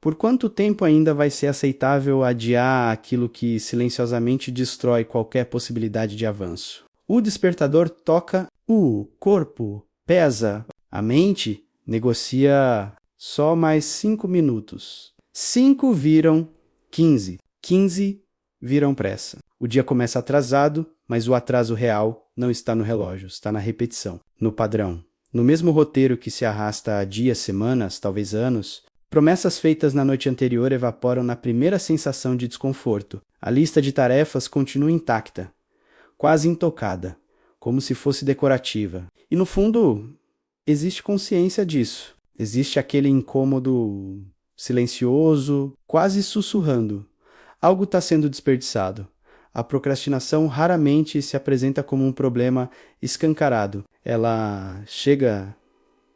Por quanto tempo ainda vai ser aceitável adiar aquilo que silenciosamente destrói qualquer possibilidade de avanço? O despertador toca o corpo, pesa. A mente negocia só mais 5 minutos. 5 viram 15. 15 viram pressa. O dia começa atrasado, mas o atraso real não está no relógio, está na repetição, no padrão. No mesmo roteiro que se arrasta há dias, semanas, talvez anos, promessas feitas na noite anterior evaporam na primeira sensação de desconforto. A lista de tarefas continua intacta, quase intocada, como se fosse decorativa. E no fundo, existe consciência disso. Existe aquele incômodo silencioso, quase sussurrando. Algo está sendo desperdiçado. A procrastinação raramente se apresenta como um problema escancarado. Ela chega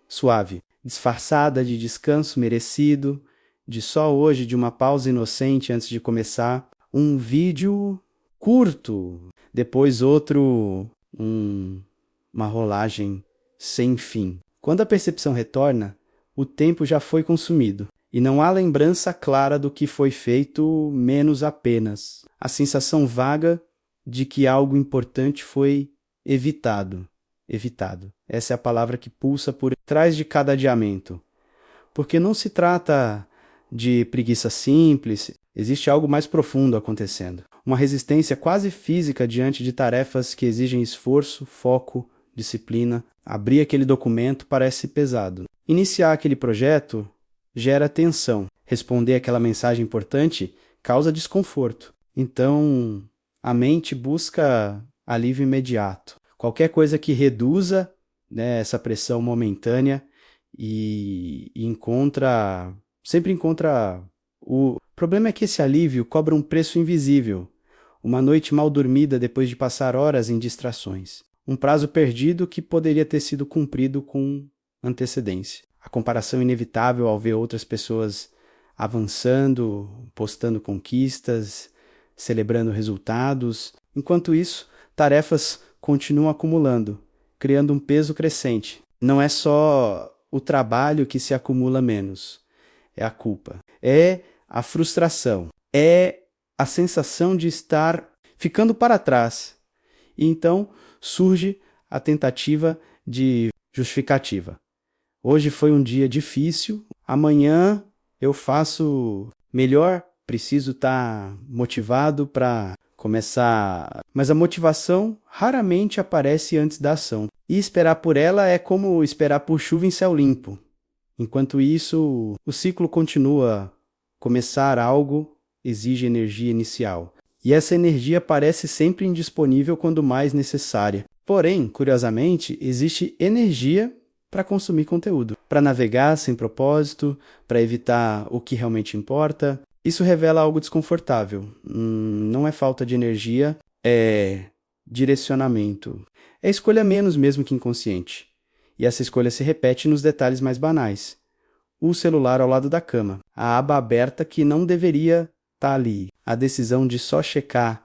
suave, disfarçada de descanso merecido, de só hoje, de uma pausa inocente antes de começar. Um vídeo curto, depois outro, uma rolagem sem fim. Quando a percepção retorna, o tempo já foi consumido. E não há lembrança clara do que foi feito, menos apenas a sensação vaga de que algo importante foi evitado. Evitado. Essa é a palavra que pulsa por trás de cada adiamento. Porque não se trata de preguiça simples, existe algo mais profundo acontecendo. Uma resistência quase física diante de tarefas que exigem esforço, foco, disciplina. Abrir aquele documento parece pesado. Iniciar aquele projeto gera tensão. Responder aquela mensagem importante causa desconforto. Então, a mente busca alívio imediato. Qualquer coisa que reduza, né, essa pressão momentânea e sempre encontra o problema é que esse alívio cobra um preço invisível. Uma noite mal dormida depois de passar horas em distrações. Um prazo perdido que poderia ter sido cumprido com antecedência. A comparação inevitável ao ver outras pessoas avançando, postando conquistas, celebrando resultados. Enquanto isso, tarefas continuam acumulando, criando um peso crescente. Não é só o trabalho que se acumula menos, é a culpa, é a frustração, é a sensação de estar ficando para trás. E então surge a tentativa de justificativa. Hoje foi um dia difícil, amanhã eu faço melhor, preciso estar motivado para começar. Mas a motivação raramente aparece antes da ação. E esperar por ela é como esperar por chuva em céu limpo. Enquanto isso, o ciclo continua. Começar algo exige energia inicial. E essa energia parece sempre indisponível quando mais necessária. Porém, curiosamente, existe energia para consumir conteúdo, para navegar sem propósito, para evitar o que realmente importa. Isso revela algo desconfortável. Não é falta de energia, é direcionamento. É escolha menos mesmo que inconsciente. E essa escolha se repete nos detalhes mais banais. O celular ao lado da cama, a aba aberta que não deveria estar ali, a decisão de só checar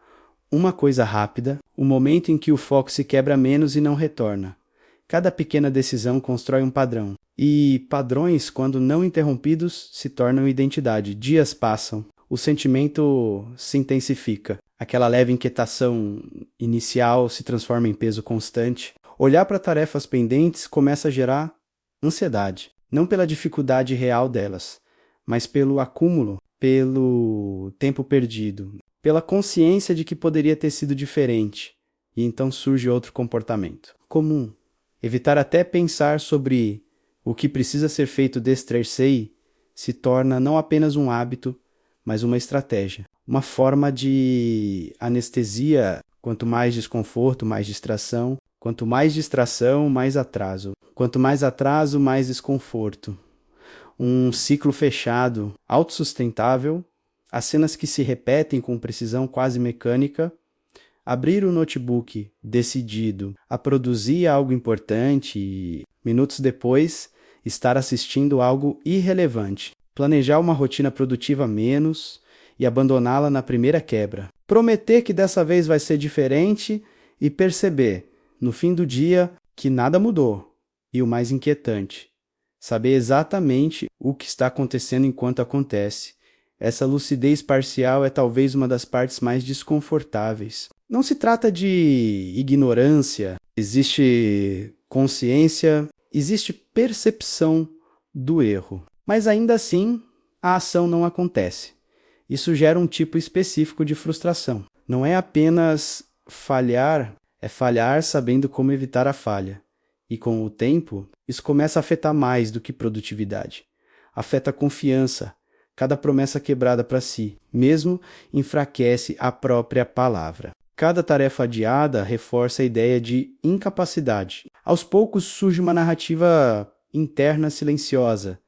uma coisa rápida, o momento em que o foco se quebra menos e não retorna. Cada pequena decisão constrói um padrão. E padrões, quando não interrompidos, se tornam identidade. Dias passam, o sentimento se intensifica. Aquela leve inquietação inicial se transforma em peso constante. Olhar para tarefas pendentes começa a gerar ansiedade. Não pela dificuldade real delas, mas pelo acúmulo, pelo tempo perdido, pela consciência de que poderia ter sido diferente. E então surge outro comportamento comum. Evitar até pensar sobre o que precisa ser feito destrecer se torna não apenas um hábito, mas uma estratégia. Uma forma de anestesia. Quanto mais desconforto, mais distração. Quanto mais distração, mais atraso. Quanto mais atraso, mais desconforto. Um ciclo fechado, autossustentável. As cenas que se repetem com precisão quase mecânica. Abrir o notebook decidido a produzir algo importante e, minutos depois, estar assistindo algo irrelevante. Planejar uma rotina produtiva menos e abandoná-la na primeira quebra. Prometer que dessa vez vai ser diferente e perceber, no fim do dia, que nada mudou. E o mais inquietante, saber exatamente o que está acontecendo enquanto acontece. Essa lucidez parcial é talvez uma das partes mais desconfortáveis. Não se trata de ignorância, existe consciência, existe percepção do erro. Mas ainda assim, a ação não acontece. Isso gera um tipo específico de frustração. Não é apenas falhar, é falhar sabendo como evitar a falha. E com o tempo, isso começa a afetar mais do que produtividade. Afeta a confiança. Cada promessa quebrada para si, mesmo, enfraquece a própria palavra. Cada tarefa adiada reforça a ideia de incapacidade. Aos poucos surge uma narrativa interna silenciosa.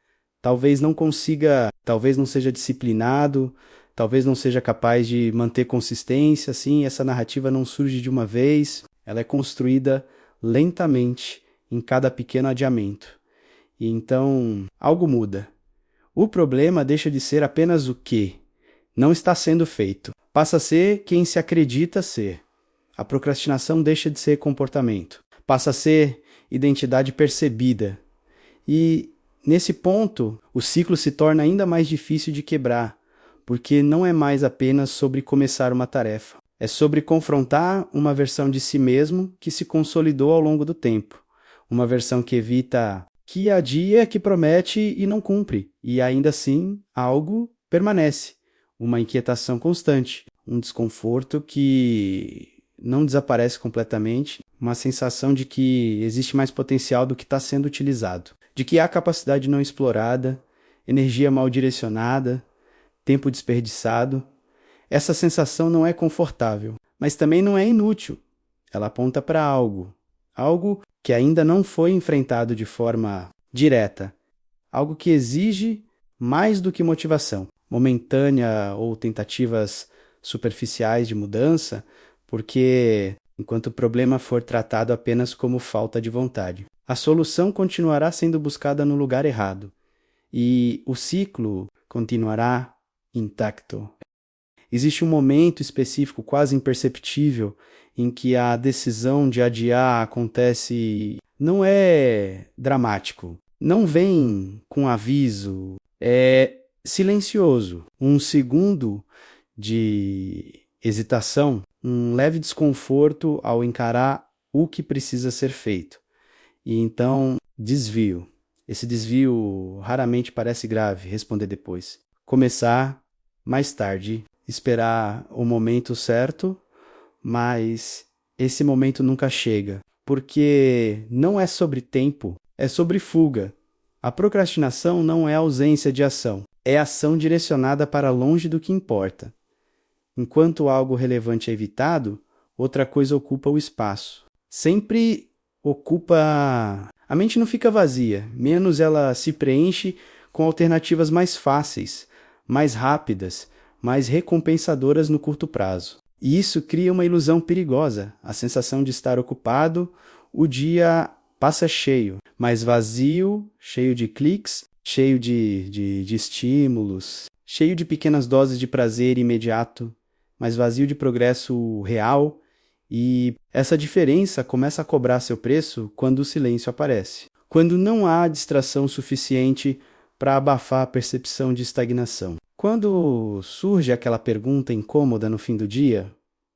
Talvez não consiga, talvez não seja disciplinado, talvez não seja capaz de manter consistência, assim, essa narrativa não surge de uma vez, ela é construída lentamente em cada pequeno adiamento. E então, algo muda. O problema deixa de ser apenas o que não está sendo feito. Passa a ser quem se acredita ser. A procrastinação deixa de ser comportamento. Passa a ser identidade percebida. E, nesse ponto, o ciclo se torna ainda mais difícil de quebrar, porque não é mais apenas sobre começar uma tarefa. É sobre confrontar uma versão de si mesmo que se consolidou ao longo do tempo. Uma versão que evita, que adia, que promete e não cumpre. E ainda assim, algo permanece. Uma inquietação constante. Um desconforto que não desaparece completamente. Uma sensação de que existe mais potencial do que está sendo utilizado. De que há capacidade não explorada, energia mal direcionada, tempo desperdiçado. Essa sensação não é confortável, mas também não é inútil. Ela aponta para algo. Algo que ainda não foi enfrentado de forma direta. Algo que exige mais do que motivação, momentânea ou tentativas superficiais de mudança, porque enquanto o problema for tratado apenas como falta de vontade, a solução continuará sendo buscada no lugar errado e o ciclo continuará intacto. Existe um momento específico, quase imperceptível, em que a decisão de adiar acontece. Não é dramático, não vem com aviso, é silencioso. Um segundo de hesitação, um leve desconforto ao encarar o que precisa ser feito. E então, desvio. Esse desvio raramente parece grave, responder depois. Começar mais tarde, esperar o momento certo, mas esse momento nunca chega, porque não é sobre tempo, é sobre fuga. A procrastinação não é ausência de ação, é ação direcionada para longe do que importa. Enquanto algo relevante é evitado, outra coisa ocupa o espaço. Sempre ocupa... A mente não fica vazia, menos ela se preenche com alternativas mais fáceis, mais rápidas, mais recompensadoras no curto prazo. E isso cria uma ilusão perigosa, a sensação de estar ocupado, o dia passa cheio, mas vazio, cheio de cliques, cheio de estímulos, cheio de pequenas doses de prazer imediato, mas vazio de progresso real, e essa diferença começa a cobrar seu preço quando o silêncio aparece, quando não há distração suficiente para abafar a percepção de estagnação. Quando surge aquela pergunta incômoda no fim do dia,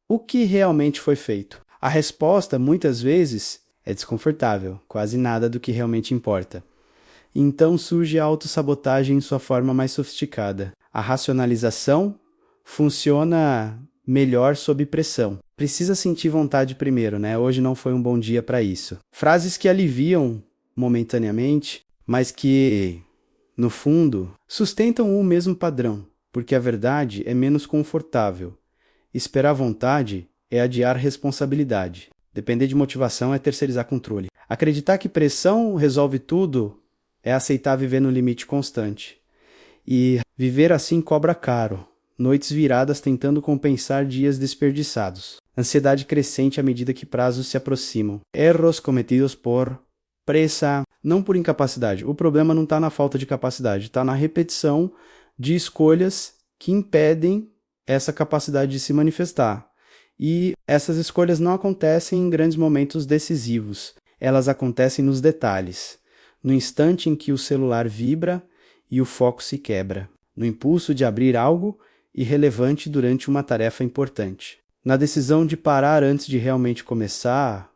o que realmente foi feito? A resposta, muitas vezes, é desconfortável, quase nada do que realmente importa. Então surge a autossabotagem em sua forma mais sofisticada. A racionalização funciona melhor sob pressão. Precisa sentir vontade primeiro, né? Hoje não foi um bom dia para isso. Frases que aliviam momentaneamente, mas que, no fundo, sustentam o mesmo padrão, porque a verdade é menos confortável. Esperar vontade é adiar responsabilidade. Depender de motivação é terceirizar controle. Acreditar que pressão resolve tudo é aceitar viver no limite constante. E viver assim cobra caro. Noites viradas tentando compensar dias desperdiçados. Ansiedade crescente à medida que prazos se aproximam. Erros cometidos por pressa, não por incapacidade. O problema não está na falta de capacidade, está na repetição de escolhas que impedem essa capacidade de se manifestar. E essas escolhas não acontecem em grandes momentos decisivos. Elas acontecem nos detalhes. no instante em que o celular vibra e o foco se quebra, no impulso de abrir algo irrelevante durante uma tarefa importante. Na decisão de parar antes de realmente começar,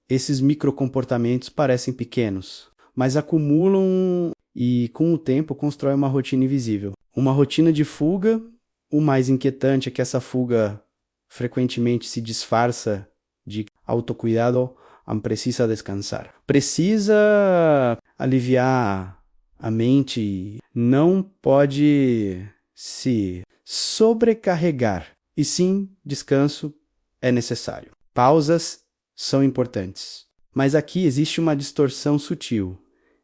esses microcomportamentos parecem pequenos, mas acumulam e, com o tempo, constroem uma rotina invisível. Uma rotina de fuga. O mais inquietante é que essa fuga frequentemente se disfarça de autocuidado, precisa descansar. Precisa aliviar a mente, não pode se sobrecarregar. E sim, descanso é necessário. Pausas são importantes. Mas aqui existe uma distorção sutil.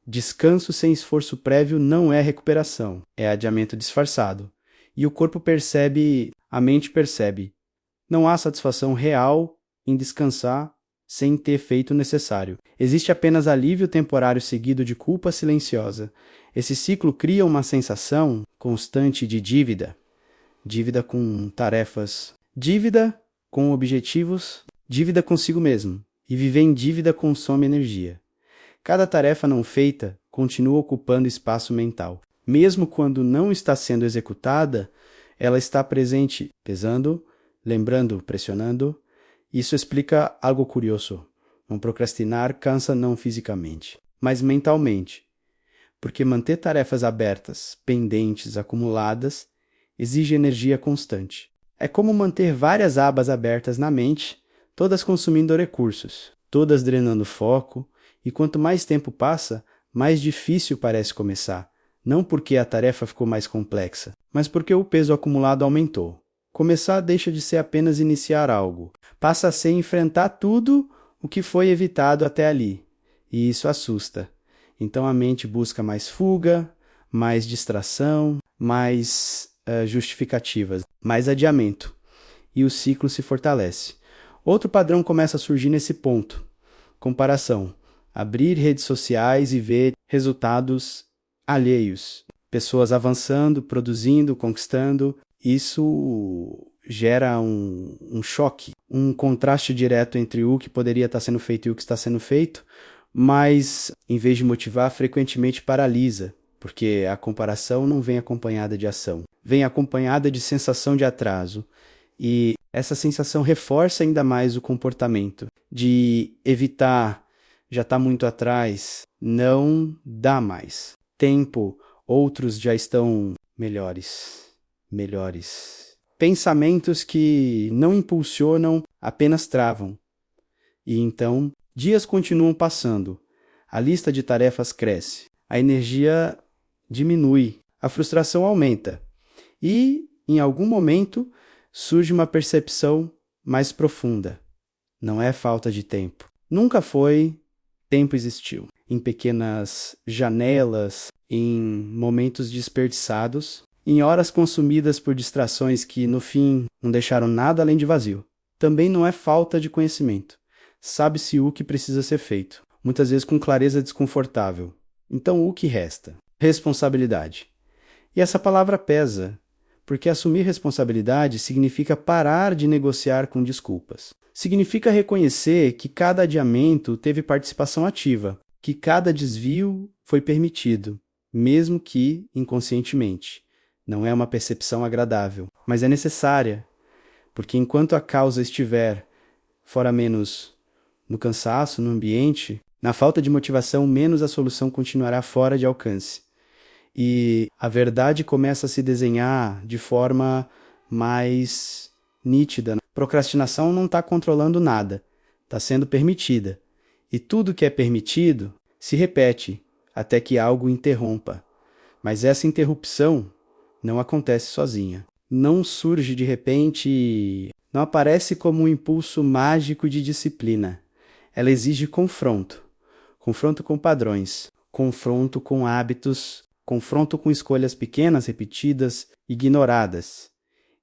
Descanso sem esforço prévio não é recuperação, é adiamento disfarçado. E o corpo percebe, a mente percebe. Não há satisfação real em descansar sem ter feito o necessário. Existe apenas alívio temporário seguido de culpa silenciosa. Esse ciclo cria uma sensação constante de dívida. Dívida com tarefas, dívida com objetivos, dívida consigo mesmo. E viver em dívida consome energia. Cada tarefa não feita continua ocupando espaço mental. Mesmo quando não está sendo executada, ela está presente, pesando, lembrando, pressionando. Isso explica algo curioso. Não procrastinar cansa não fisicamente, mas mentalmente. Porque manter tarefas abertas, pendentes, acumuladas, exige energia constante. É como manter várias abas abertas na mente, todas consumindo recursos, todas drenando foco, e quanto mais tempo passa, mais difícil parece começar. Não porque a tarefa ficou mais complexa, mas porque o peso acumulado aumentou. Começar deixa de ser apenas iniciar algo, passa a ser enfrentar tudo o que foi evitado até ali, e isso assusta. Então a mente busca mais fuga, mais distração, mais justificativas, mais adiamento, e o ciclo se fortalece. Outro padrão começa a surgir nesse ponto: comparação. Abrir redes sociais e ver resultados alheios, pessoas avançando, produzindo, conquistando. Isso gera um choque, um contraste direto entre o que poderia estar sendo feito e o que está sendo feito, mas, em vez de motivar, frequentemente paralisa, porque a comparação não vem acompanhada de ação, vem acompanhada de sensação de atraso. E essa sensação reforça ainda mais o comportamento de evitar, já está muito atrás, não dá mais. Tempo, outros já estão melhores. Pensamentos que não impulsionam, apenas travam. E então, dias continuam passando, a lista de tarefas cresce, a energia diminui, a frustração aumenta. E, em algum momento, surge uma percepção mais profunda. Não é falta de tempo. Nunca foi, tempo existiu. Em pequenas janelas, em momentos desperdiçados, em horas consumidas por distrações que, no fim, não deixaram nada além de vazio. Também não é falta de conhecimento. Sabe-se o que precisa ser feito, muitas vezes com clareza desconfortável. Então, o que resta? Responsabilidade. E essa palavra pesa, porque assumir responsabilidade significa parar de negociar com desculpas. Significa reconhecer que cada adiamento teve participação ativa, que cada desvio foi permitido, mesmo que inconscientemente. Não é uma percepção agradável, mas é necessária, porque enquanto a causa estiver, fora menos, no cansaço, no ambiente, na falta de motivação, menos a solução continuará fora de alcance. E a verdade começa a se desenhar de forma mais nítida. Procrastinação não está controlando nada, está sendo permitida. E tudo que é permitido se repete até que algo interrompa. Mas essa interrupção não acontece sozinha. Não surge de repente, não aparece como um impulso mágico de disciplina. Ela exige confronto. Confronto com padrões, confronto com hábitos, confronto com escolhas pequenas, repetidas, ignoradas.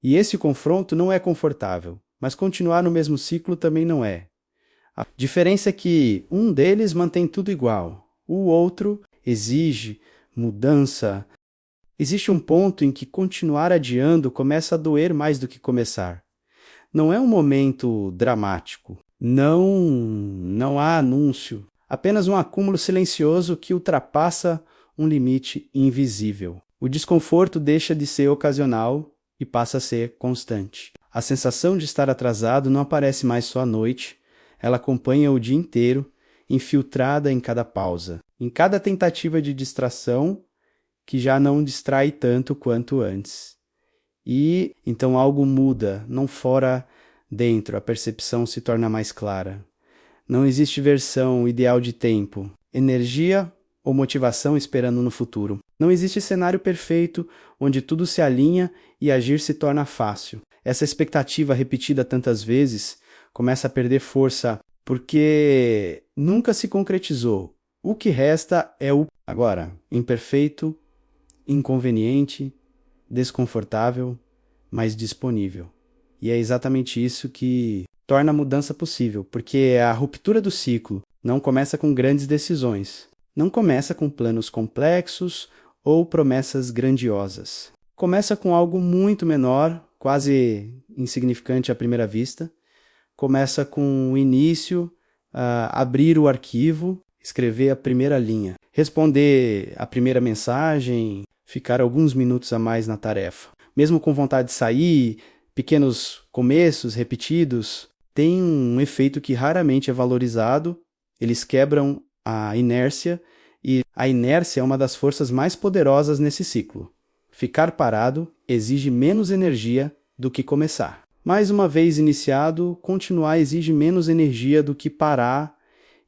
E esse confronto não é confortável, mas continuar no mesmo ciclo também não é. A diferença é que um deles mantém tudo igual, o outro exige mudança. Existe um ponto em que continuar adiando começa a doer mais do que começar. Não é um momento dramático. Não há anúncio. Apenas um acúmulo silencioso que ultrapassa um limite invisível. O desconforto deixa de ser ocasional e passa a ser constante. A sensação de estar atrasado não aparece mais só à noite, ela acompanha o dia inteiro, infiltrada em cada pausa, em cada tentativa de distração que já não distrai tanto quanto antes. E então algo muda, não fora, dentro, a percepção se torna mais clara. Não existe versão ideal de tempo, energia ou motivação esperando no futuro. Não existe cenário perfeito onde tudo se alinha e agir se torna fácil. Essa expectativa repetida tantas vezes começa a perder força porque nunca se concretizou. O que resta é o agora, imperfeito, inconveniente, desconfortável, mas disponível. E é exatamente isso que torna a mudança possível, porque a ruptura do ciclo não começa com grandes decisões, não começa com planos complexos ou promessas grandiosas. Começa com algo muito menor, quase insignificante à primeira vista. Começa com o início, abrir o arquivo, escrever a primeira linha, responder a primeira mensagem, ficar alguns minutos a mais na tarefa. Mesmo com vontade de sair, pequenos começos repetidos têm um efeito que raramente é valorizado. Eles quebram a inércia, e a inércia é uma das forças mais poderosas nesse ciclo. Ficar parado exige menos energia do que começar. Mais uma vez iniciado, continuar exige menos energia do que parar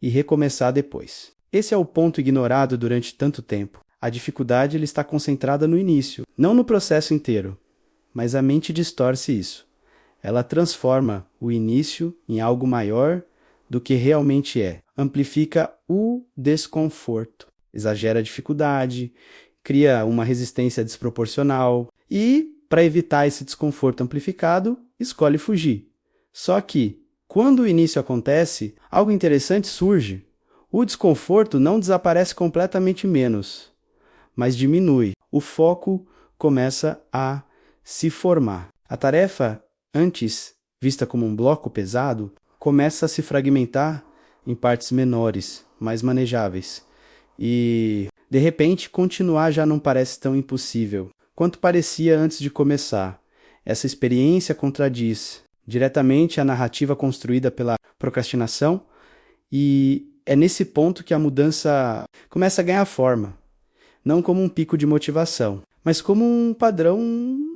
e recomeçar depois. Esse é o ponto ignorado durante tanto tempo. A dificuldade ele está concentrada no início, não no processo inteiro. Mas a mente distorce isso. Ela transforma o início em algo maior do que realmente é. Amplifica o desconforto, exagera a dificuldade, cria uma resistência desproporcional e, para evitar esse desconforto amplificado, escolhe fugir. Só que, quando o início acontece, algo interessante surge. O desconforto não desaparece completamente menos, mas diminui. O foco começa a se formar. A tarefa, antes vista como um bloco pesado, começa a se fragmentar em partes menores, mais manejáveis. E, de repente, continuar já não parece tão impossível quanto parecia antes de começar. Essa experiência contradiz diretamente a narrativa construída pela procrastinação e é nesse ponto que a mudança começa a ganhar forma. Não como um pico de motivação, mas como um padrão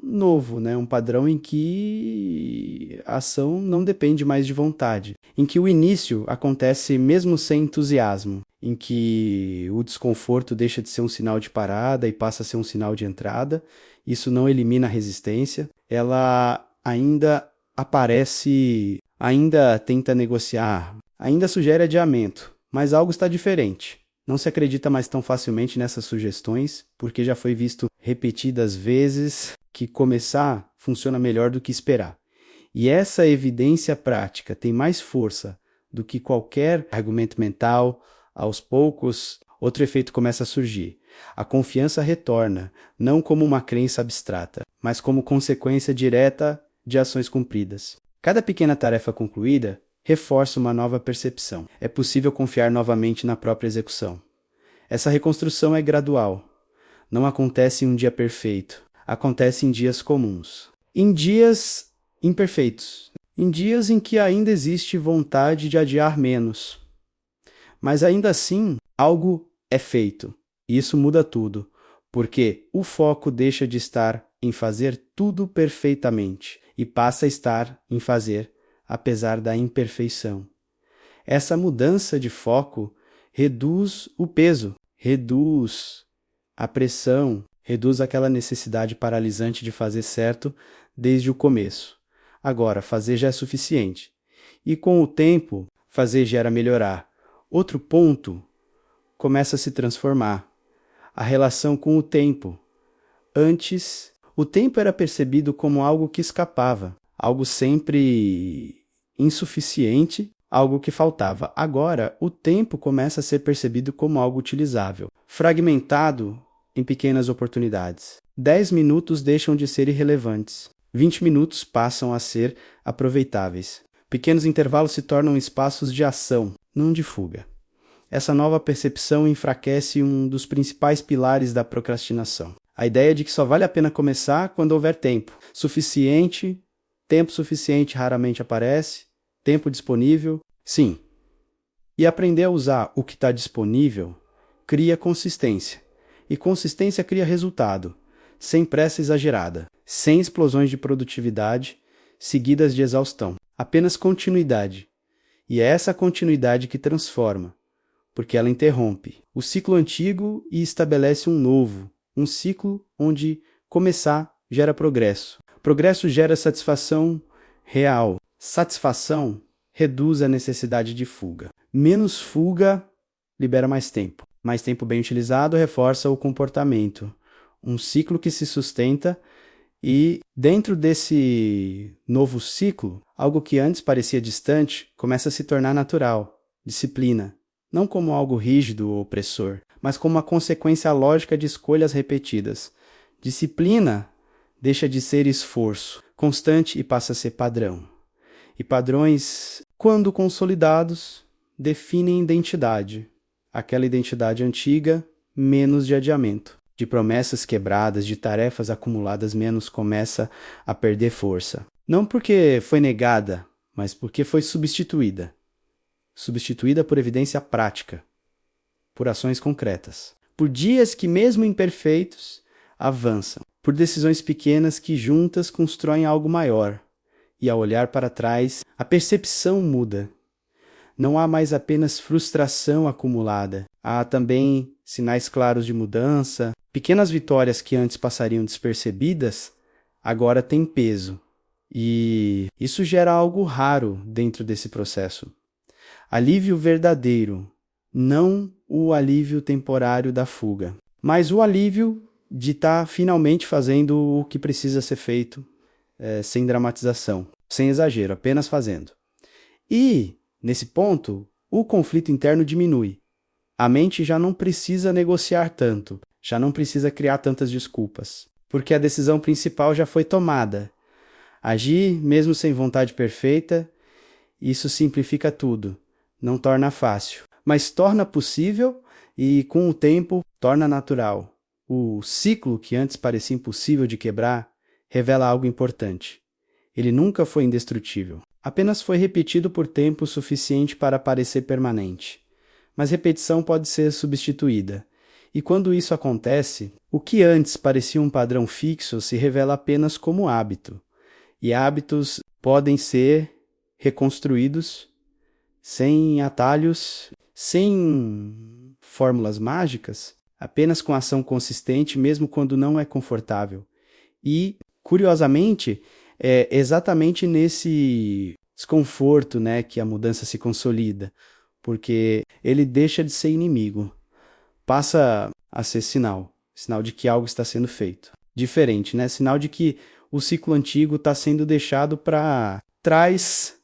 novo, né? Um padrão em que a ação não depende mais de vontade, em que o início acontece mesmo sem entusiasmo, em que o desconforto deixa de ser um sinal de parada e passa a ser um sinal de entrada. Isso não elimina a resistência, ela ainda aparece, ainda tenta negociar, ainda sugere adiamento, mas algo está diferente. Não se acredita mais tão facilmente nessas sugestões, porque já foi visto repetidas vezes que começar funciona melhor do que esperar. E essa evidência prática tem mais força do que qualquer argumento mental. Aos poucos, outro efeito começa a surgir. A confiança retorna, não como uma crença abstrata, mas como consequência direta de ações cumpridas. Cada pequena tarefa concluída reforça uma nova percepção. É possível confiar novamente na própria execução. Essa reconstrução é gradual. Não acontece em um dia perfeito. Acontece em dias comuns. Em dias imperfeitos. Em dias em que ainda existe vontade de adiar menos. Mas ainda assim, algo é feito. E isso muda tudo. Porque o foco deixa de estar em fazer tudo perfeitamente e passa a estar em fazer apesar da imperfeição. Essa mudança de foco reduz o peso, reduz a pressão, reduz aquela necessidade paralisante de fazer certo desde o começo. Agora, fazer já é suficiente. E com o tempo, fazer gera melhorar. Outro ponto começa a se transformar. A relação com o tempo. Antes, o tempo era percebido como algo que escapava, algo sempre insuficiente, algo que faltava. Agora, o tempo começa a ser percebido como algo utilizável, fragmentado em pequenas oportunidades. 10 minutos deixam de ser irrelevantes. 20 minutos passam a ser aproveitáveis. Pequenos intervalos se tornam espaços de ação, não de fuga. Essa nova percepção enfraquece um dos principais pilares da procrastinação. A ideia de que só vale a pena começar quando houver tempo suficiente. Tempo suficiente raramente aparece. Tempo disponível, sim. E aprender a usar o que está disponível cria consistência. E consistência cria resultado, sem pressa exagerada, sem explosões de produtividade seguidas de exaustão. Apenas continuidade. E é essa continuidade que transforma, porque ela interrompe o ciclo antigo e estabelece um novo, um ciclo onde começar gera progresso. Progresso gera satisfação real. Satisfação reduz a necessidade de fuga. Menos fuga libera mais tempo. Mais tempo bem utilizado reforça o comportamento. Um ciclo que se sustenta e dentro desse novo ciclo, algo que antes parecia distante começa a se tornar natural. Disciplina. Não como algo rígido ou opressor, mas como uma consequência lógica de escolhas repetidas. Disciplina deixa de ser esforço constante e passa a ser padrão. E padrões, quando consolidados, definem identidade. Aquela identidade antiga, menos de adiamento. De promessas quebradas, de tarefas acumuladas menos começa a perder força. Não porque foi negada, mas porque foi substituída. Substituída por evidência prática, por ações concretas. Por dias que, mesmo imperfeitos, avançam. Por decisões pequenas que juntas constroem algo maior. E ao olhar para trás, a percepção muda. Não há mais apenas frustração acumulada. Há também sinais claros de mudança. Pequenas vitórias que antes passariam despercebidas, agora têm peso. E isso gera algo raro dentro desse processo. Alívio verdadeiro, não o alívio temporário da fuga, mas o alívio de estar finalmente fazendo o que precisa ser feito, sem dramatização, sem exagero, apenas fazendo. E, nesse ponto, o conflito interno diminui. A mente já não precisa negociar tanto, já não precisa criar tantas desculpas, porque a decisão principal já foi tomada. Agir, mesmo sem vontade perfeita, isso simplifica tudo. Não torna fácil, mas torna possível e, com o tempo, torna natural. O ciclo que antes parecia impossível de quebrar revela algo importante. Ele nunca foi indestrutível, apenas foi repetido por tempo suficiente para parecer permanente. Mas repetição pode ser substituída. E quando isso acontece, o que antes parecia um padrão fixo se revela apenas como hábito. E hábitos podem ser reconstruídos sem atalhos, sem fórmulas mágicas, apenas com ação consistente, mesmo quando não é confortável. E, curiosamente, é exatamente nesse desconforto, né, que a mudança se consolida, porque ele deixa de ser inimigo, passa a ser sinal de que algo está sendo feito. Diferente, né? Sinal de que o ciclo antigo está sendo deixado para trás,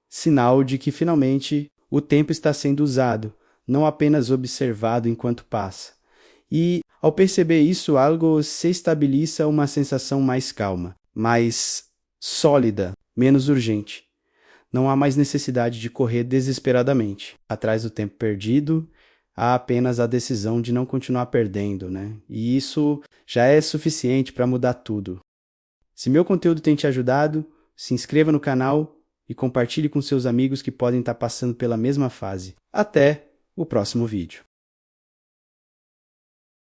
sinal de que finalmente o tempo está sendo usado, não apenas observado enquanto passa. E ao perceber isso, algo se estabiliza, uma sensação mais calma, mais sólida, menos urgente. Não há mais necessidade de correr desesperadamente atrás do tempo perdido, há apenas a decisão de não continuar perdendo, né? E isso já é suficiente para mudar tudo. Se meu conteúdo tem te ajudado, se inscreva no canal e compartilhe com seus amigos que podem estar passando pela mesma fase. Até o próximo vídeo.